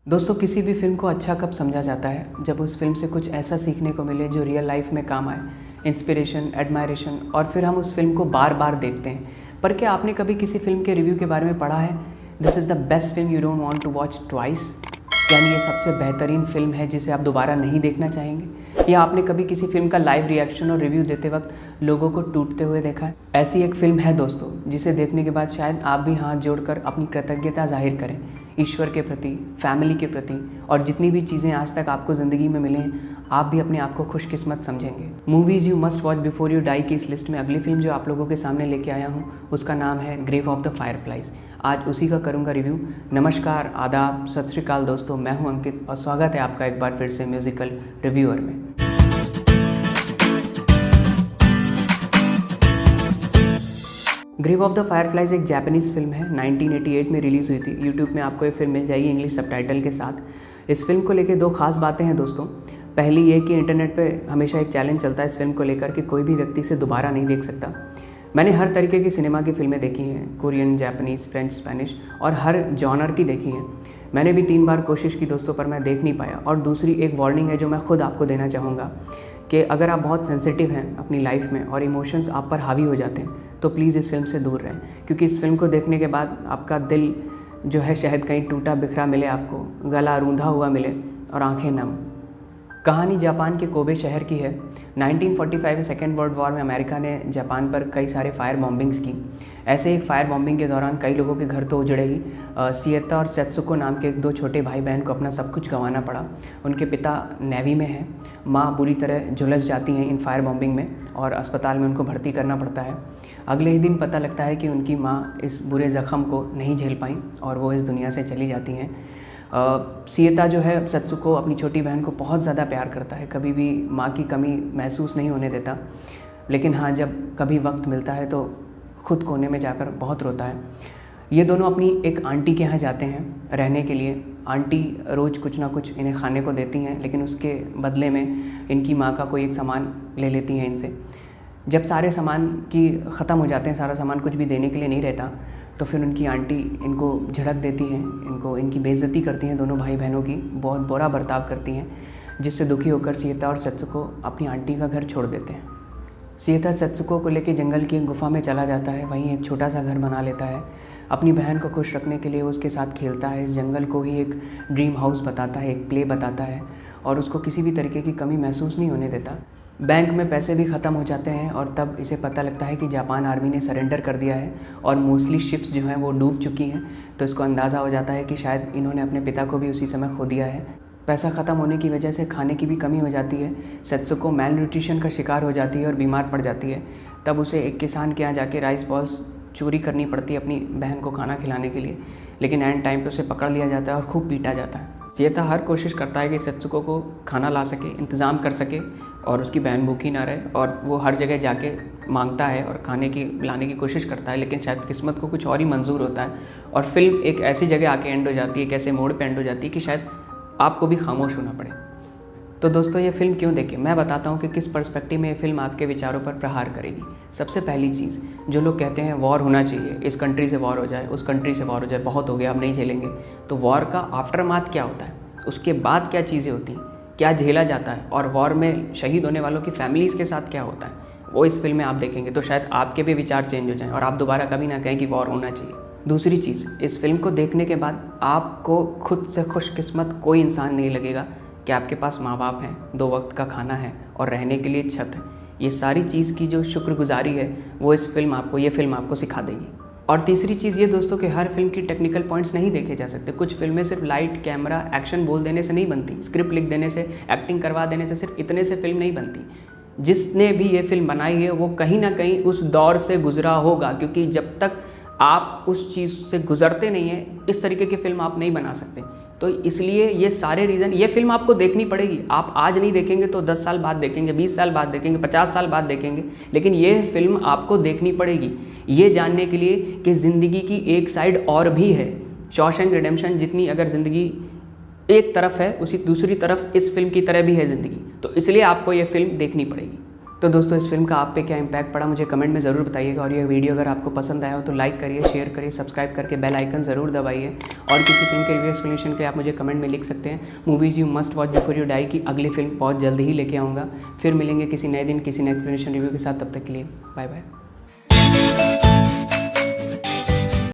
दोस्तों, किसी भी फ़िल्म को अच्छा कब समझा जाता है जब उस फ़िल्म से कुछ ऐसा सीखने को मिले जो रियल लाइफ में काम आए। इंस्पिरेशन, एडमायरेशन और फिर हम उस फ़िल्म को बार बार देखते हैं। पर क्या आपने कभी किसी फ़िल्म के रिव्यू के बारे में पढ़ा है, this is the best film you don't want to watch twice, यानी ये सबसे बेहतरीन फ़िल्म है जिसे आप दोबारा नहीं देखना चाहेंगे? या आपने कभी किसी फ़िल्म का लाइव रिएक्शन और रिव्यू देते वक्त लोगों को टूटते हुए देखा है? ऐसी एक फ़िल्म है दोस्तों, जिसे देखने के बाद शायद आप भी हाथ जोड़कर अपनी कृतज्ञता जाहिर करें, ईश्वर के प्रति, फैमिली के प्रति, और जितनी भी चीज़ें आज तक आपको ज़िंदगी में मिले हैं, आप भी अपने आप को खुशकिस्मत समझेंगे। Movies you must watch before you die की इस लिस्ट में अगली फिल्म जो आप लोगों के सामने लेके आया हूँ उसका नाम है ग्रेव ऑफ द फायरफ्लाइज। आज उसी का करूँगा रिव्यू। नमस्कार, आदाब, सत श्री अकाल दोस्तों, मैं हूँ अंकित और स्वागत है आपका एक बार फिर से म्यूज़िकल रिव्यूअर में। ग्रेव ऑफ द फायरफ्लाइज एक जापानीज़ फिल्म है, 1988 में रिलीज़ हुई थी। यूट्यूब में आपको ये फिल्म मिल जाएगी इंग्लिश सबटाइटल के साथ। इस फिल्म को लेकर दो खास बातें हैं दोस्तों। पहली ये कि इंटरनेट पे हमेशा एक चैलेंज चलता है इस फिल्म को लेकर कि कोई भी व्यक्ति इसे दोबारा नहीं देख सकता। मैंने हर तरीके की सिनेमा की फ़िल्में देखी हैं, कोरियन, जापानीज़, फ्रेंच, स्पेनिश और हर जॉनर की देखी हैं। मैंने भी 3 बार कोशिश की दोस्तों, पर मैं देख नहीं पाया। और दूसरी एक वार्निंग है जो मैं खुद आपको देना चाहूँगा कि अगर आप बहुत सेंसिटिव हैं अपनी लाइफ में और इमोशंस आप पर हावी हो जाते हैं तो प्लीज़ इस फिल्म से दूर रहें, क्योंकि इस फिल्म को देखने के बाद आपका दिल जो है शायद कहीं टूटा बिखरा मिले आपको, गला रूंधा हुआ मिले और आंखें नम। कहानी जापान के कोबे शहर की है। 1945 में सेकेंड वर्ल्ड वॉर में अमेरिका ने जापान पर कई सारे फायर बॉम्बिंग्स की। ऐसे एक फायर बॉम्बिंग के दौरान कई लोगों के घर तो उजड़े ही, सिएता और सेत्सुको नाम के 2 छोटे भाई बहन को अपना सब कुछ गंवाना पड़ा। उनके पिता नेवी में हैं, माँ बुरी तरह झुलस जाती हैं इन फायर बॉम्बिंग में और अस्पताल में उनको भर्ती करना पड़ता है। अगले ही दिन पता लगता है कि उनकी माँ इस बुरे ज़ख्म को नहीं झेल पाई और वो इस दुनिया से चली जाती हैं। सिएता जो है सेत्सुको अपनी छोटी बहन को बहुत ज़्यादा प्यार करता है, कभी भी माँ की कमी महसूस नहीं होने देता। लेकिन हाँ, जब कभी वक्त मिलता है तो खुद कोने में जाकर बहुत रोता है। ये दोनों अपनी एक आंटी के यहाँ जाते हैं रहने के लिए। आंटी रोज़ कुछ ना कुछ इन्हें खाने को देती हैं, लेकिन उसके बदले में इनकी माँ का कोई एक सामान ले लेती हैं इनसे। जब सारे सामान की ख़त्म हो जाते हैं, सारा सामान कुछ भी देने के लिए नहीं रहता, तो फिर उनकी आंटी इनको झिड़क देती हैं, इनकी बेइज्जती करती हैं, दोनों भाई बहनों की बहुत बुरा बर्ताव करती हैं, जिससे दुखी होकर सिएता और सेत्सुको अपनी आंटी का घर छोड़ देते हैं। सिएता सेत्सुको को लेकर जंगल की एक गुफा में चला जाता है, वहीं एक छोटा सा घर बना लेता है। अपनी बहन को खुश रखने के लिए वो उसके साथ खेलता है। इस जंगल को ही एक ड्रीम हाउस बताता है, एक प्ले बताता है और उसको किसी भी तरीके की कमी महसूस नहीं होने देता। बैंक में पैसे भी ख़त्म हो जाते हैं और तब इसे पता लगता है कि जापान आर्मी ने सरेंडर कर दिया है और मोस्टली शिप्स जो हैं वो डूब चुकी हैं। तो इसको अंदाज़ा हो जाता है कि शायद इन्होंने अपने पिता को भी उसी समय खो दिया है। पैसा ख़त्म होने की वजह से खाने की भी कमी हो जाती है। सेत्सुको मैल न्यूट्रिशन का शिकार हो जाती है और बीमार पड़ जाती है। तब उसे एक किसान के यहाँ जाके राइस बॉल्स चोरी करनी पड़ती है अपनी बहन को खाना खिलाने के लिए, लेकिन एंड टाइम पे उसे पकड़ लिया जाता है और खूब पीटा जाता है। सिएता हर कोशिश करता है कि सेत्सुको को खाना ला सके, इंतज़ाम कर सके और उसकी बहन भूखी ना रहे, और वो हर जगह जाके मांगता है और खाने की लाने की कोशिश करता है, लेकिन शायद किस्मत को कुछ और ही मंजूर होता है और फिल्म एक ऐसी जगह आके एंड हो जाती है, एक ऐसे मोड़ पे एंड हो जाती है कि शायद आपको भी खामोश होना पड़े। तो दोस्तों, ये फिल्म क्यों देखें, मैं बताता हूँ कि किस पर्सपेक्टिव में ये फिल्म आपके विचारों पर प्रहार करेगी। सबसे पहली चीज़, जो लोग कहते हैं वॉर होना चाहिए, इस कंट्री से वॉर हो जाए, उस कंट्री से वॉर हो जाए, बहुत हो गया, अब नहीं झेलेंगे, तो वॉर का आफ्टरमाथ क्या होता है, उसके बाद क्या चीज़ें होती हैं, क्या झेला जाता है, और वॉर में शहीद होने वालों की फैमिलीज़ के साथ क्या होता है, वो इस फिल्म में आप देखेंगे तो शायद आपके भी विचार चेंज हो जाएं और आप दोबारा कभी ना कहें कि वॉर होना चाहिए। दूसरी चीज़, इस फिल्म को देखने के बाद आपको खुद से खुशकिस्मत कोई इंसान नहीं लगेगा कि आपके पास माँ बाप हैं, 2 वक्त का खाना है और रहने के लिए छत है। ये सारी चीज़ की जो शुक्रगुजारी है वो ये फिल्म आपको सिखा देगी। और तीसरी चीज़ ये दोस्तों कि हर फिल्म की टेक्निकल पॉइंट्स नहीं देखे जा सकते। कुछ फिल्में सिर्फ लाइट, कैमरा, एक्शन बोल देने से नहीं बनती, स्क्रिप्ट लिख देने से, एक्टिंग करवा देने से, सिर्फ इतने से फिल्म नहीं बनती। जिसने भी ये फिल्म बनाई है वो कहीं ना कहीं उस दौर से गुजरा होगा, क्योंकि जब तक आप उस चीज़ से गुजरते नहीं हैं, इस तरीके की फ़िल्म आप नहीं बना सकते। तो इसलिए ये सारे रीज़न, ये फिल्म आपको देखनी पड़ेगी। आप आज नहीं देखेंगे तो 10 साल बाद देखेंगे, 20 साल बाद देखेंगे, 50 साल बाद देखेंगे, लेकिन ये फिल्म आपको देखनी पड़ेगी ये जानने के लिए कि ज़िंदगी की एक साइड और भी है। शॉशैंक रिडेम्पशन जितनी अगर ज़िंदगी एक तरफ है, उसी दूसरी तरफ इस फिल्म की तरह भी है ज़िंदगी, तो इसलिए आपको ये फिल्म देखनी पड़ेगी। तो दोस्तों इस फिल्म का आप पे क्या इम्पैक्ट पड़ा मुझे कमेंट में ज़रूर बताइएगा, और ये वीडियो अगर आपको पसंद आया हो तो लाइक करिए, शेयर करिए, सब्सक्राइब करके बेल आइकन ज़रूर दबाइए। और किसी फिल्म के रिव्यू एक्सप्लेनेशन के लिए आप मुझे कमेंट में लिख सकते हैं। Movies you must watch before you die की अगली फिल्म बहुत जल्द ही लेके आऊँगा। फिर मिलेंगे किसी नए दिन किसी नए एक्सप्लेनेशन रिव्यू के साथ, तब तक के लिए बाय बाय।